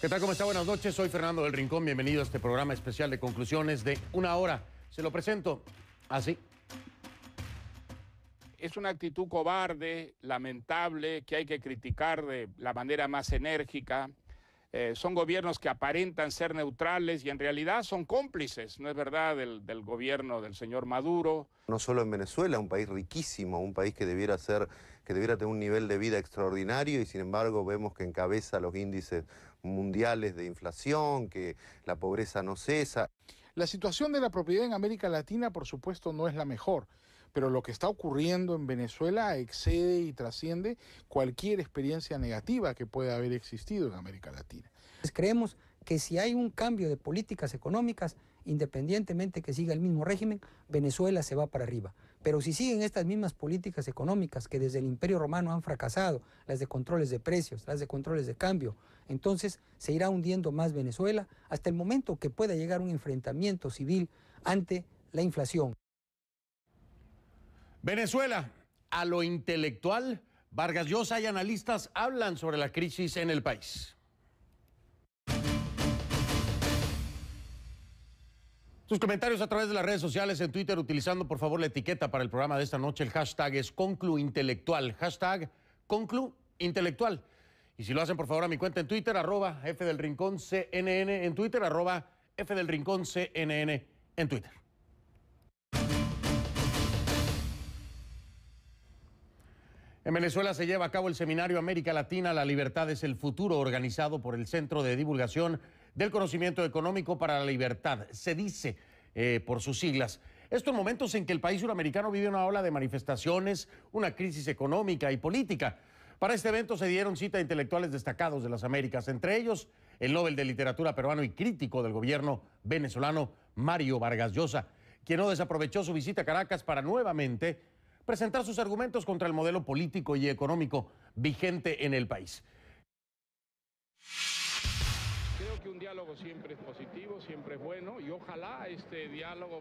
¿Qué tal? ¿Cómo está? Buenas noches. Soy Fernando del Rincón. Bienvenido a este programa especial de conclusiones de una hora. Se lo presento así. Es una actitud cobarde, lamentable, que hay que criticar de la manera más enérgica. Son gobiernos que aparentan ser neutrales y en realidad son cómplices, ¿no es verdad?, del gobierno del señor Maduro. No solo en Venezuela, un país riquísimo, un país que debiera tener un nivel de vida extraordinario y sin embargo vemos que encabeza los índices mundiales de inflación, que la pobreza no cesa. La situación de la propiedad en América Latina, por supuesto, no es la mejor, pero lo que está ocurriendo en Venezuela excede y trasciende cualquier experiencia negativa que pueda haber existido en América Latina. Creemos que si hay un cambio de políticas económicas, independientemente que siga el mismo régimen, Venezuela se va para arriba. Pero si siguen estas mismas políticas económicas que desde el Imperio Romano han fracasado, las de controles de precios, las de controles de cambio, entonces se irá hundiendo más Venezuela hasta el momento que pueda llegar un enfrentamiento civil ante la inflación. Venezuela, a lo intelectual, Vargas Llosa y analistas hablan sobre la crisis en el país. Sus comentarios a través de las redes sociales, en Twitter, utilizando por favor la etiqueta para el programa de esta noche. El hashtag es concluintelectual, hashtag concluintelectual. Y si lo hacen por favor a mi cuenta en Twitter, @FDelRinconCNN en Twitter, @FDelRinconCNN en Twitter. En Venezuela se lleva a cabo el seminario América Latina, la libertad es el futuro, organizado por el Centro de Divulgación del Conocimiento Económico para la Libertad, se dice por sus siglas. Esto en momentos en que el país suramericano vive una ola de manifestaciones, una crisis económica y política. Para este evento se dieron cita a intelectuales destacados de las Américas, entre ellos el Nobel de Literatura peruano y crítico del gobierno venezolano, Mario Vargas Llosa, quien no desaprovechó su visita a Caracas para nuevamente presentar sus argumentos contra el modelo político y económico vigente en el país. Creo que un diálogo siempre es positivo, siempre es bueno y ojalá este diálogo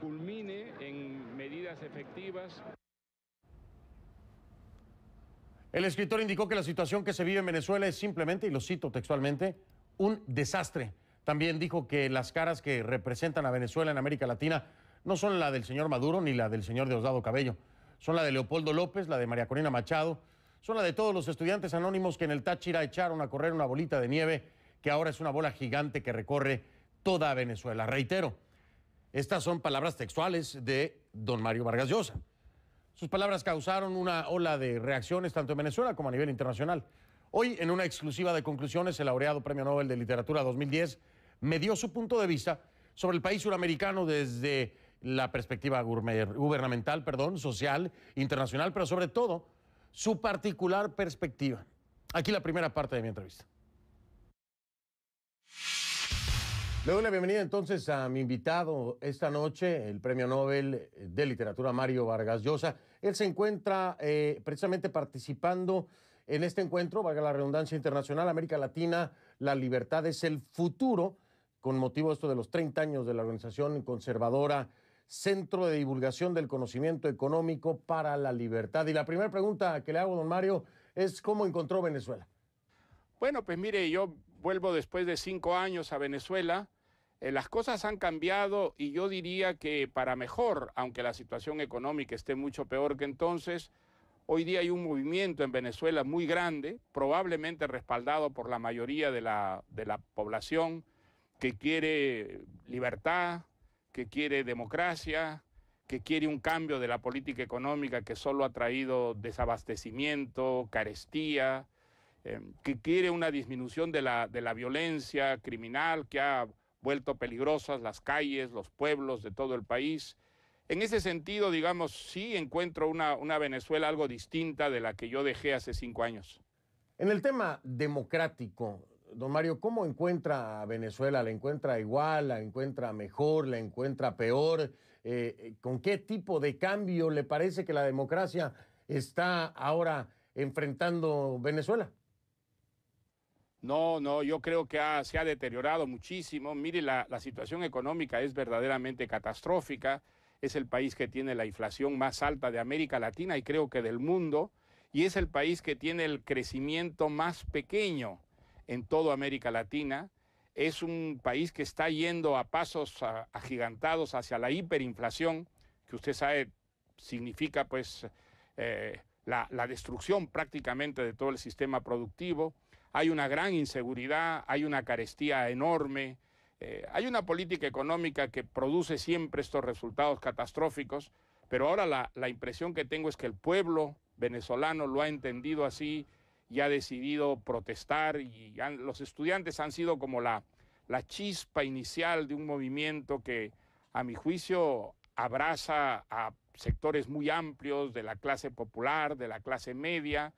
culmine en medidas efectivas. El escritor indicó que la situación que se vive en Venezuela es simplemente, y lo cito textualmente, un desastre. También dijo que las caras que representan a Venezuela en América Latina no son la del señor Maduro ni la del señor Diosdado Cabello. Son la de Leopoldo López, la de María Corina Machado, son la de todos los estudiantes anónimos que en el Táchira echaron a correr una bolita de nieve que ahora es una bola gigante que recorre toda Venezuela. Reitero, estas son palabras textuales de don Mario Vargas Llosa. Sus palabras causaron una ola de reacciones tanto en Venezuela como a nivel internacional. Hoy, en una exclusiva de conclusiones, el laureado Premio Nobel de Literatura 2010 me dio su punto de vista sobre el país suramericano desde la perspectiva gubernamental, social, internacional, pero sobre todo su particular perspectiva. Aquí la primera parte de mi entrevista. Le doy la bienvenida entonces a mi invitado esta noche, el Premio Nobel de Literatura Mario Vargas Llosa. Él se encuentra precisamente participando en este encuentro, valga la redundancia, internacional, América Latina, la libertad es el futuro, con motivo esto de los 30 años de la organización conservadora Centro de Divulgación del Conocimiento Económico para la Libertad. Y la primera pregunta que le hago, don Mario, es ¿cómo encontró Venezuela? Bueno, pues mire, yo vuelvo después de 5 años a Venezuela. Las cosas han cambiado y yo diría que para mejor, aunque la situación económica esté mucho peor que entonces. Hoy día hay un movimiento en Venezuela muy grande, probablemente respaldado por la mayoría de la población, que quiere libertad, que quiere democracia, que quiere un cambio de la política económica que solo ha traído desabastecimiento, carestía, que quiere una disminución de la violencia criminal que ha vuelto peligrosas las calles, los pueblos de todo el país. En ese sentido, digamos, sí encuentro una Venezuela algo distinta de la que yo dejé hace 5 años. En el tema democrático, don Mario, ¿cómo encuentra a Venezuela? ¿La encuentra igual? ¿La encuentra mejor? ¿La encuentra peor? ¿Con qué tipo de cambio le parece que la democracia está ahora enfrentando Venezuela? No, yo creo que se ha deteriorado muchísimo. Mire, la situación económica es verdaderamente catastrófica. Es el país que tiene la inflación más alta de América Latina y creo que del mundo. Y es el país que tiene el crecimiento más pequeño en toda América Latina. Es un país que está yendo a pasos agigantados hacia la hiperinflación, que usted sabe significa pues la destrucción prácticamente de todo el sistema productivo. Hay una gran inseguridad, hay una carestía enorme, hay una política económica que produce siempre estos resultados catastróficos, pero ahora la impresión que tengo es que el pueblo venezolano lo ha entendido así y ha decidido protestar, y los estudiantes han sido como la chispa inicial de un movimiento que, a mi juicio, abraza a sectores muy amplios de la clase popular, de la clase media,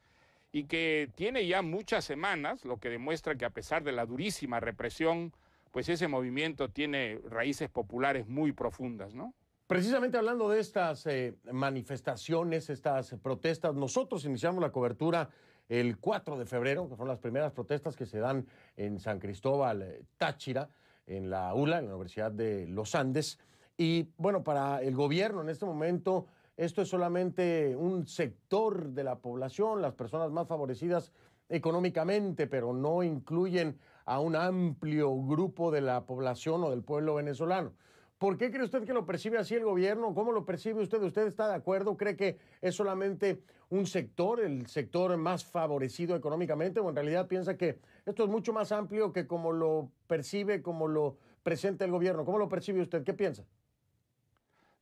y que tiene ya muchas semanas, lo que demuestra que a pesar de la durísima represión, pues ese movimiento tiene raíces populares muy profundas, ¿no? Precisamente hablando de estas manifestaciones, estas protestas, nosotros iniciamos la cobertura el 4 de febrero, que fueron las primeras protestas que se dan en San Cristóbal, Táchira, en la ULA, en la Universidad de los Andes. Y bueno, para el gobierno en este momento, esto es solamente un sector de la población, las personas más favorecidas económicamente, pero no incluyen a un amplio grupo de la población o del pueblo venezolano. ¿Por qué cree usted que lo percibe así el gobierno? ¿Cómo lo percibe usted? ¿Usted está de acuerdo? ¿Cree que es solamente un sector, el sector más favorecido económicamente? ¿O en realidad piensa que esto es mucho más amplio que como lo percibe, como lo presenta el gobierno? ¿Cómo lo percibe usted? ¿Qué piensa?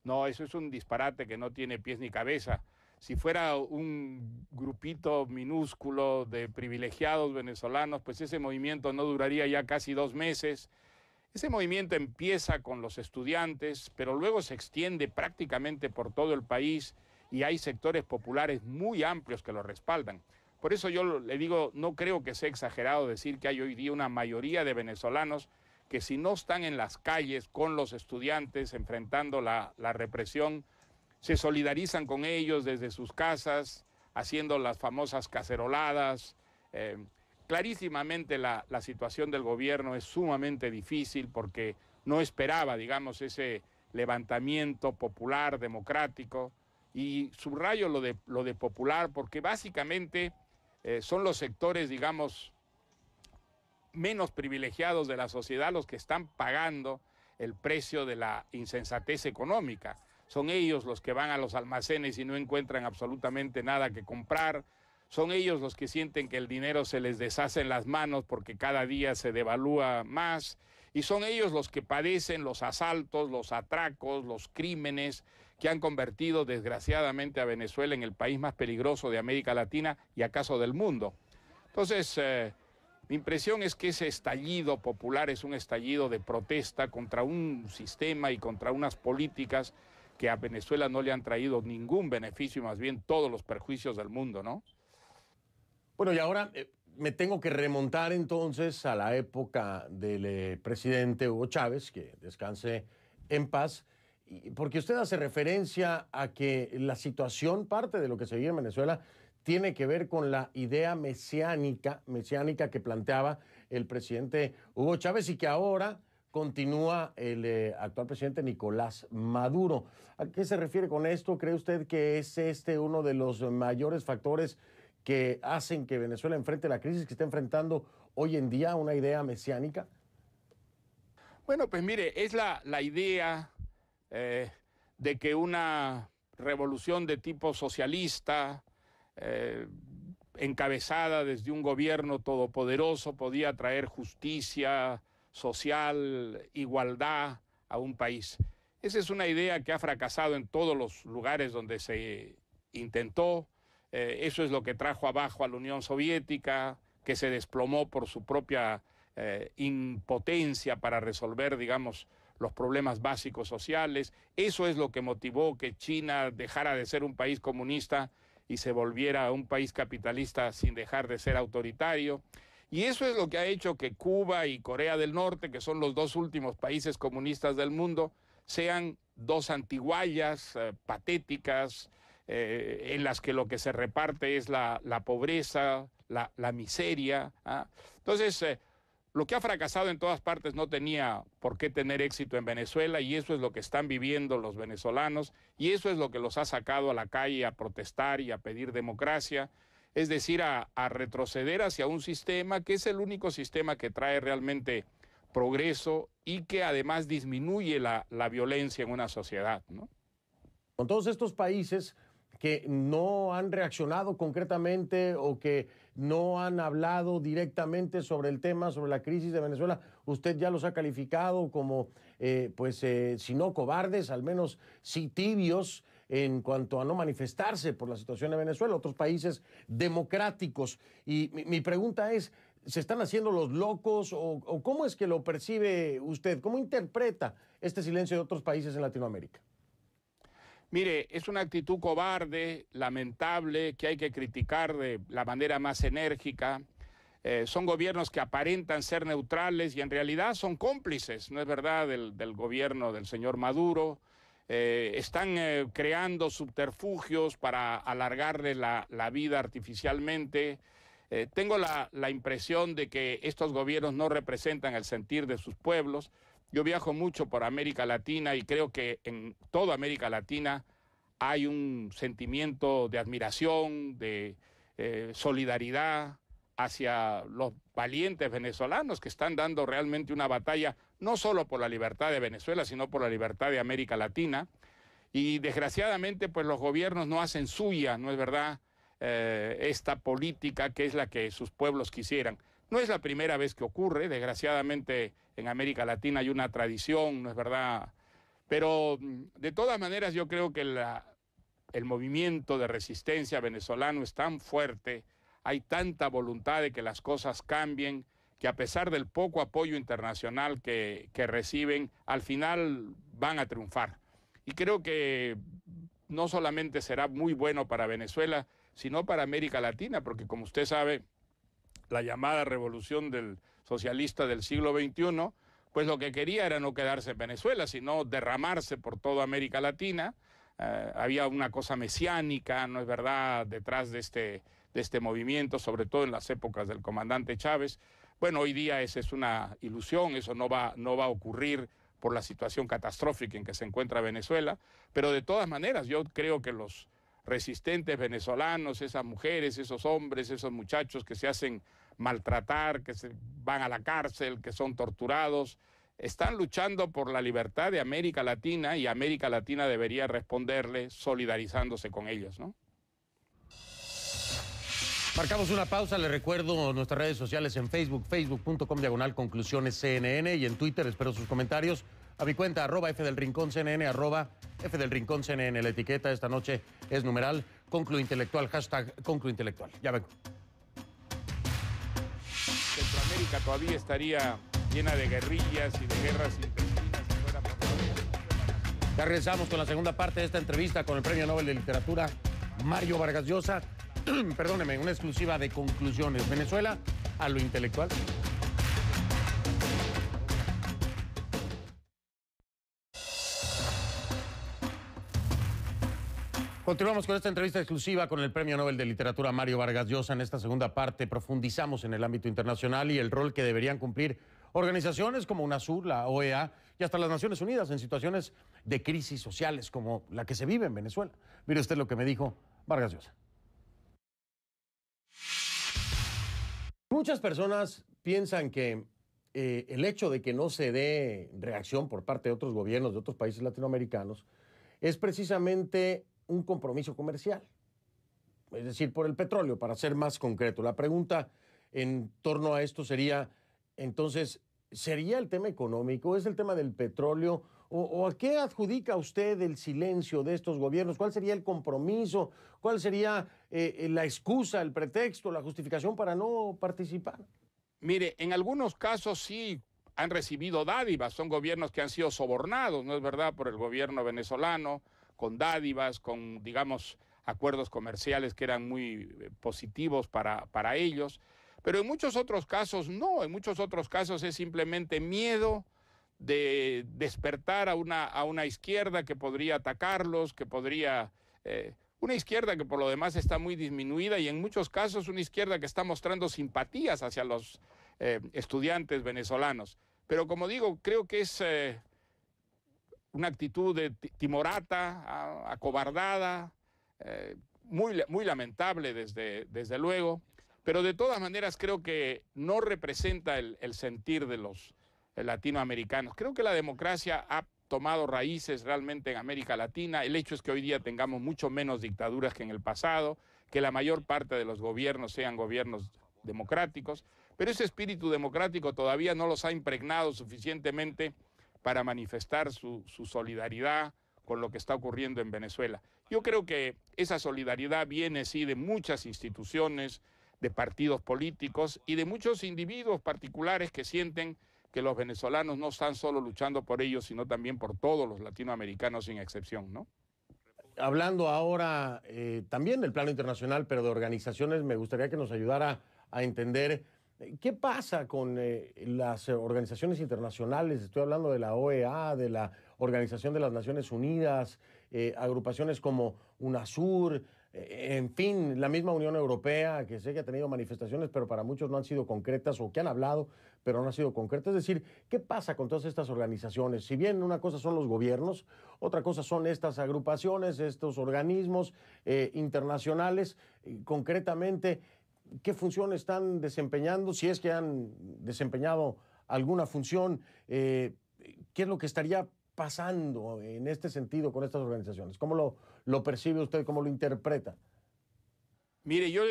No, eso es un disparate que no tiene pies ni cabeza. Si fuera un grupito minúsculo de privilegiados venezolanos, pues ese movimiento no duraría ya casi 2 meses. Ese movimiento empieza con los estudiantes, pero luego se extiende prácticamente por todo el país y hay sectores populares muy amplios que lo respaldan. Por eso yo le digo, no creo que sea exagerado decir que hay hoy día una mayoría de venezolanos que si no están en las calles con los estudiantes enfrentando la represión, se solidarizan con ellos desde sus casas, haciendo las famosas caceroladas. Clarísimamente la situación del gobierno es sumamente difícil porque no esperaba, digamos, ese levantamiento popular, democrático, y subrayo lo de popular porque básicamente son los sectores, digamos, menos privilegiados de la sociedad los que están pagando el precio de la insensatez económica. Son ellos los que van a los almacenes y no encuentran absolutamente nada que comprar. Son ellos los que sienten que el dinero se les deshace en las manos porque cada día se devalúa más. Y son ellos los que padecen los asaltos, los atracos, los crímenes que han convertido desgraciadamente a Venezuela en el país más peligroso de América Latina y acaso del mundo. Entonces, mi impresión es que ese estallido popular es un estallido de protesta contra un sistema y contra unas políticas que a Venezuela no le han traído ningún beneficio y más bien todos los perjuicios del mundo, ¿no? Bueno, y ahora me tengo que remontar entonces a la época del presidente Hugo Chávez, que descanse en paz, porque usted hace referencia a que la situación, parte de lo que se vive en Venezuela, tiene que ver con la idea mesiánica que planteaba el presidente Hugo Chávez y que ahora continúa el actual presidente Nicolás Maduro. ¿A qué se refiere con esto? ¿Cree usted que es uno de los mayores factores que hacen que Venezuela enfrente la crisis que está enfrentando hoy en día, una idea mesiánica? Bueno, pues mire, es la idea de que una revolución de tipo socialista, encabezada desde un gobierno todopoderoso, podía traer justicia social, igualdad a un país. Esa es una idea que ha fracasado en todos los lugares donde se intentó. Eso es lo que trajo abajo a la Unión Soviética, que se desplomó por su propia impotencia para resolver, digamos, los problemas básicos sociales. Eso es lo que motivó que China dejara de ser un país comunista y se volviera un país capitalista sin dejar de ser autoritario. Y eso es lo que ha hecho que Cuba y Corea del Norte, que son los 2 últimos países comunistas del mundo, sean 2 antiguallas patéticas, en las que lo que se reparte es la pobreza, la miseria. Entonces, lo que ha fracasado en todas partes no tenía por qué tener éxito en Venezuela, y eso es lo que están viviendo los venezolanos, y eso es lo que los ha sacado a la calle a protestar y a pedir democracia. es decir, a retroceder hacia un sistema que es el único sistema que trae realmente progreso y que además disminuye la violencia en una sociedad, ¿no? Con todos estos países que no han reaccionado concretamente o que no han hablado directamente sobre el tema, sobre la crisis de Venezuela, usted ya los ha calificado como, si no cobardes, al menos sí tibios en cuanto a no manifestarse por la situación de Venezuela, otros países democráticos. Y mi pregunta es, ¿se están haciendo los locos o cómo es que lo percibe usted? ¿Cómo interpreta este silencio de otros países en Latinoamérica? Mire, es una actitud cobarde, lamentable, que hay que criticar de la manera más enérgica. Son gobiernos que aparentan ser neutrales y en realidad son cómplices, ¿no es verdad?, del gobierno del señor Maduro. Están creando subterfugios para alargarle la vida artificialmente. Tengo la impresión de que estos gobiernos no representan el sentir de sus pueblos. Yo viajo mucho por América Latina y creo que en toda América Latina hay un sentimiento de admiración, de solidaridad hacia los valientes venezolanos que están dando realmente una batalla no solo por la libertad de Venezuela, sino por la libertad de América Latina. Y desgraciadamente, pues los gobiernos no hacen suya, ¿no es verdad?, esta política que es la que sus pueblos quisieran. No es la primera vez que ocurre, desgraciadamente en América Latina hay una tradición, ¿no es verdad? Pero de todas maneras yo creo que el movimiento de resistencia venezolano es tan fuerte, hay tanta voluntad de que las cosas cambien, que a pesar del poco apoyo internacional que reciben, al final van a triunfar. Y creo que no solamente será muy bueno para Venezuela, sino para América Latina, porque como usted sabe, la llamada revolución del socialista del siglo XXI, pues lo que quería era no quedarse en Venezuela, sino derramarse por toda América Latina. Había una cosa mesiánica, ¿no es verdad?, detrás de este movimiento, sobre todo en las épocas del comandante Chávez. Bueno, hoy día esa es una ilusión, eso no va a ocurrir por la situación catastrófica en que se encuentra Venezuela, pero de todas maneras yo creo que los resistentes venezolanos, esas mujeres, esos hombres, esos muchachos que se hacen maltratar, que se van a la cárcel, que son torturados, están luchando por la libertad de América Latina y América Latina debería responderle solidarizándose con ellos, ¿no? Marcamos una pausa, les recuerdo nuestras redes sociales en Facebook, facebook.com/conclusionesCNN y en Twitter, espero sus comentarios a mi cuenta, @FDelRincónCNN, @FDelRincónCNN. La etiqueta esta noche es numeral #concluintelectual, #concluintelectual. Ya vengo. Centroamérica todavía estaría llena de guerrillas y de guerras intestinas si fuera por Ya regresamos con la segunda parte de esta entrevista con el Premio Nobel de Literatura, Mario Vargas Llosa. Perdóneme, una exclusiva de Conclusiones. Venezuela a lo intelectual. Continuamos con esta entrevista exclusiva con el Premio Nobel de Literatura Mario Vargas Llosa. En esta segunda parte profundizamos en el ámbito internacional y el rol que deberían cumplir organizaciones como UNASUR, la OEA y hasta las Naciones Unidas en situaciones de crisis sociales como la que se vive en Venezuela. Mire usted lo que me dijo Vargas Llosa. Muchas personas piensan que el hecho de que no se dé reacción por parte de otros gobiernos de otros países latinoamericanos es precisamente un compromiso comercial, es decir, por el petróleo, para ser más concreto. La pregunta en torno a esto sería, entonces, ¿sería el tema económico? ¿Es el tema del petróleo? ¿O a qué adjudica usted el silencio de estos gobiernos? ¿Cuál sería el compromiso? ¿Cuál sería la excusa, el pretexto, la justificación para no participar? Mire, en algunos casos sí han recibido dádivas, son gobiernos que han sido sobornados, ¿no es verdad?, por el gobierno venezolano, con dádivas, con, digamos, acuerdos comerciales que eran muy positivos para ellos. Pero en muchos otros casos no, en muchos otros casos es simplemente miedo de despertar a una izquierda que podría atacarlos, que podría... una izquierda que por lo demás está muy disminuida y en muchos casos una izquierda que está mostrando simpatías hacia los estudiantes venezolanos. Pero como digo, creo que es una actitud de timorata, acobardada, muy lamentable desde luego, pero de todas maneras creo que no representa el sentir de los latinoamericanos. Creo que la democracia ha tomado raíces realmente en América Latina. El hecho es que hoy día tengamos mucho menos dictaduras que en el pasado, que la mayor parte de los gobiernos sean gobiernos democráticos, pero ese espíritu democrático todavía no los ha impregnado suficientemente para manifestar su solidaridad con lo que está ocurriendo en Venezuela. Yo creo que esa solidaridad viene, sí, de muchas instituciones, de partidos políticos y de muchos individuos particulares que sienten que los venezolanos no están solo luchando por ellos, sino también por todos los latinoamericanos sin excepción, ¿no? Hablando ahora también del plano internacional, pero de organizaciones, me gustaría que nos ayudara a entender qué pasa con las organizaciones internacionales. Estoy hablando de la OEA, de la Organización de las Naciones Unidas, agrupaciones como UNASUR, en fin, la misma Unión Europea, que sé que ha tenido manifestaciones, pero para muchos no han sido concretas, o que han hablado, pero no han sido concretas. Es decir, ¿qué pasa con todas estas organizaciones? Si bien una cosa son los gobiernos, otra cosa son estas agrupaciones, estos organismos internacionales, concretamente, ¿qué función están desempeñando? Si es que han desempeñado alguna función, ¿qué es lo que estaría pasando en este sentido con estas organizaciones? ¿Cómo lo percibe usted? ¿Cómo lo interpreta? Mire, yo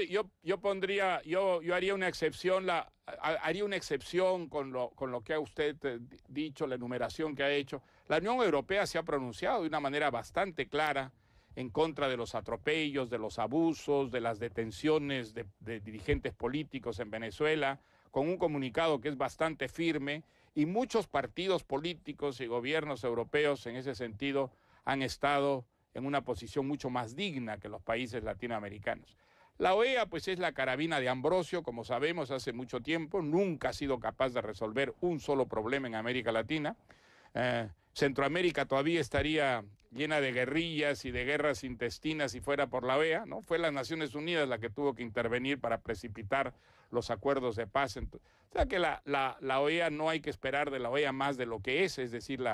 haría una excepción, haría una excepción con lo que ha usted dicho, la enumeración que ha hecho. La Unión Europea se ha pronunciado de una manera bastante clara en contra de los atropellos, de los abusos, de las detenciones de dirigentes políticos en Venezuela, con un comunicado que es bastante firme, y muchos partidos políticos y gobiernos europeos en ese sentido han estado en una posición mucho más digna que los países latinoamericanos. La OEA pues es la carabina de Ambrosio, como sabemos, hace mucho tiempo, nunca ha sido capaz de resolver un solo problema en América Latina. Centroamérica todavía estaría llena de guerrillas y de guerras intestinas si fuera por la OEA, ¿no? Fue las Naciones Unidas la que tuvo que intervenir para precipitar los acuerdos de paz. O sea que la OEA no hay que esperar de la OEA más de lo que es decir,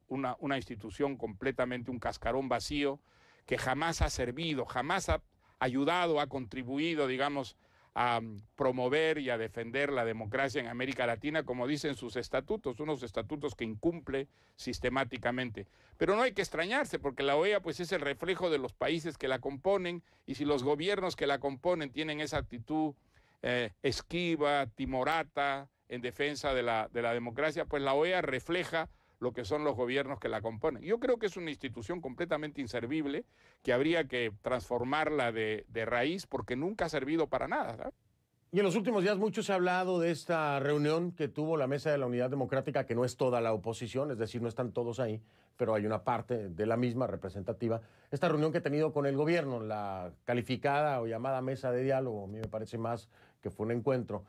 una institución completamente un cascarón vacío que jamás ha servido, jamás ha ayudado, ha contribuido, digamos, a promover y a defender la democracia en América Latina, como dicen sus estatutos, unos estatutos que incumple sistemáticamente. Pero no hay que extrañarse, porque la OEA pues, es el reflejo de los países que la componen, y si los gobiernos que la componen tienen esa actitud esquiva, timorata, en defensa de la democracia, pues la OEA refleja lo que son los gobiernos que la componen. Yo creo que es una institución completamente inservible, que habría que transformarla de raíz, porque nunca ha servido para nada, ¿sabes? Y en los últimos días mucho se ha hablado de esta reunión que tuvo la Mesa de la Unidad Democrática, que no es toda la oposición, es decir, no están todos ahí, pero hay una parte de la misma representativa. Esta reunión que ha tenido con el gobierno, la calificada o llamada Mesa de Diálogo, a mí me parece más que fue un encuentro.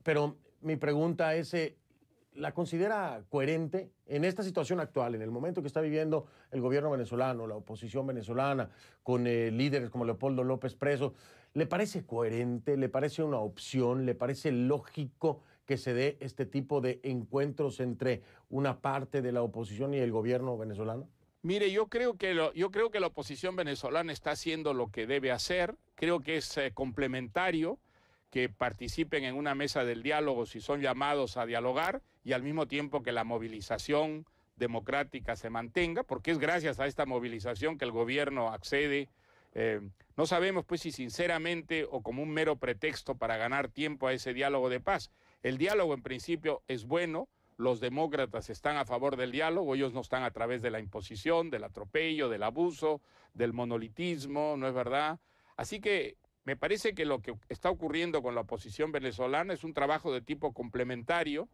Pero mi pregunta es, ¿la considera coherente en esta situación actual, en el momento que está viviendo el gobierno venezolano, la oposición venezolana, con líderes como Leopoldo López preso? ¿Le parece coherente? ¿Le parece una opción? ¿Le parece lógico que se dé este tipo de encuentros entre una parte de la oposición y el gobierno venezolano? Mire, yo creo que la oposición venezolana está haciendo lo que debe hacer. Creo que es complementario que participen en una mesa del diálogo si son llamados a dialogar, y al mismo tiempo que la movilización democrática se mantenga, porque es gracias a esta movilización que el gobierno accede. No sabemos pues si sinceramente o como un mero pretexto para ganar tiempo a ese diálogo de paz. El diálogo en principio es bueno, los demócratas están a favor del diálogo, ellos no están a través de la imposición, del atropello, del abuso, del monolitismo, ¿no es verdad? Así que me parece que lo que está ocurriendo con la oposición venezolana es un trabajo de tipo complementario,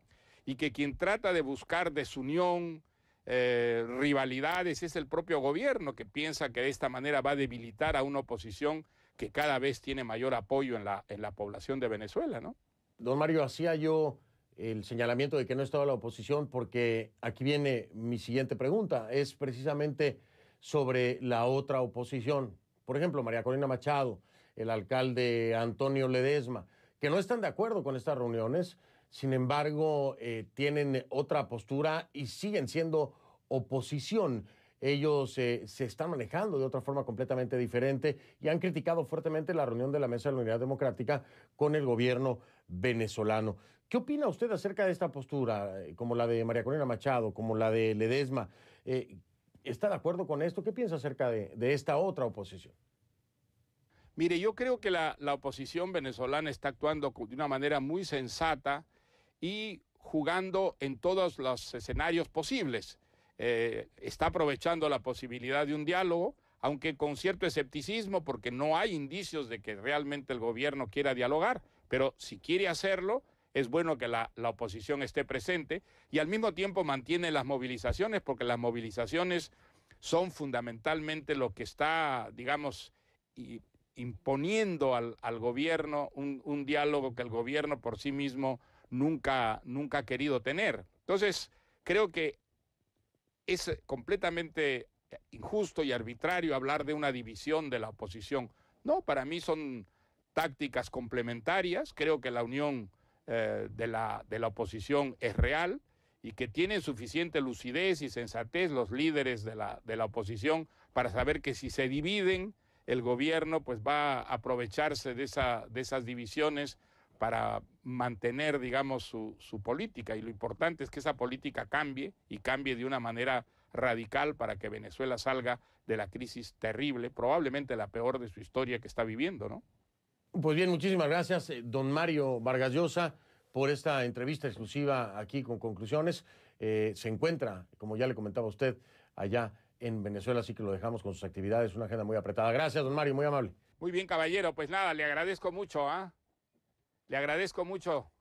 y que quien trata de buscar desunión, rivalidades, es el propio gobierno, que piensa que de esta manera va a debilitar a una oposición que cada vez tiene mayor apoyo en la población de Venezuela, ¿no? Don Mario, hacía yo el señalamiento de que no estaba la oposición porque aquí viene mi siguiente pregunta. Es precisamente sobre la otra oposición. Por ejemplo, María Corina Machado, el alcalde Antonio Ledesma, que no están de acuerdo con estas reuniones, sin embargo, tienen otra postura y siguen siendo oposición. ellos se están manejando de otra forma completamente diferente y han criticado fuertemente la reunión de la Mesa de la Unidad Democrática con el gobierno venezolano. ¿Qué opina usted acerca de esta postura, como la de María Corina Machado, como la de Ledesma? ¿Está de acuerdo con esto? ¿Qué piensa acerca de esta otra oposición? Mire, yo creo que la oposición venezolana está actuando de una manera muy sensata y jugando en todos los escenarios posibles. Está aprovechando la posibilidad de un diálogo, aunque con cierto escepticismo, porque no hay indicios de que realmente el gobierno quiera dialogar, pero si quiere hacerlo, es bueno que la oposición esté presente y al mismo tiempo mantiene las movilizaciones, porque las movilizaciones son fundamentalmente lo que está, digamos, imponiendo al gobierno un diálogo que el gobierno por sí mismo nunca ha querido tener. Entonces, creo que es completamente injusto y arbitrario hablar de una división de la oposición. No, para mí son tácticas complementarias. Creo que la unión de la oposición es real y que tienen suficiente lucidez y sensatez los líderes de la oposición para saber que si se dividen, el gobierno pues va a aprovecharse de esas divisiones para mantener, digamos, su política. Y lo importante es que esa política cambie y cambie de una manera radical para que Venezuela salga de la crisis terrible, probablemente la peor de su historia que está viviendo, ¿no? Pues bien, muchísimas gracias, don Mario Vargas Llosa, por esta entrevista exclusiva aquí con Conclusiones. Se encuentra, como ya le comentaba a usted, allá en Venezuela, así que lo dejamos con sus actividades, una agenda muy apretada. Gracias, don Mario, muy amable. Muy bien, caballero, pues nada, le agradezco mucho, ¿ah? Le agradezco mucho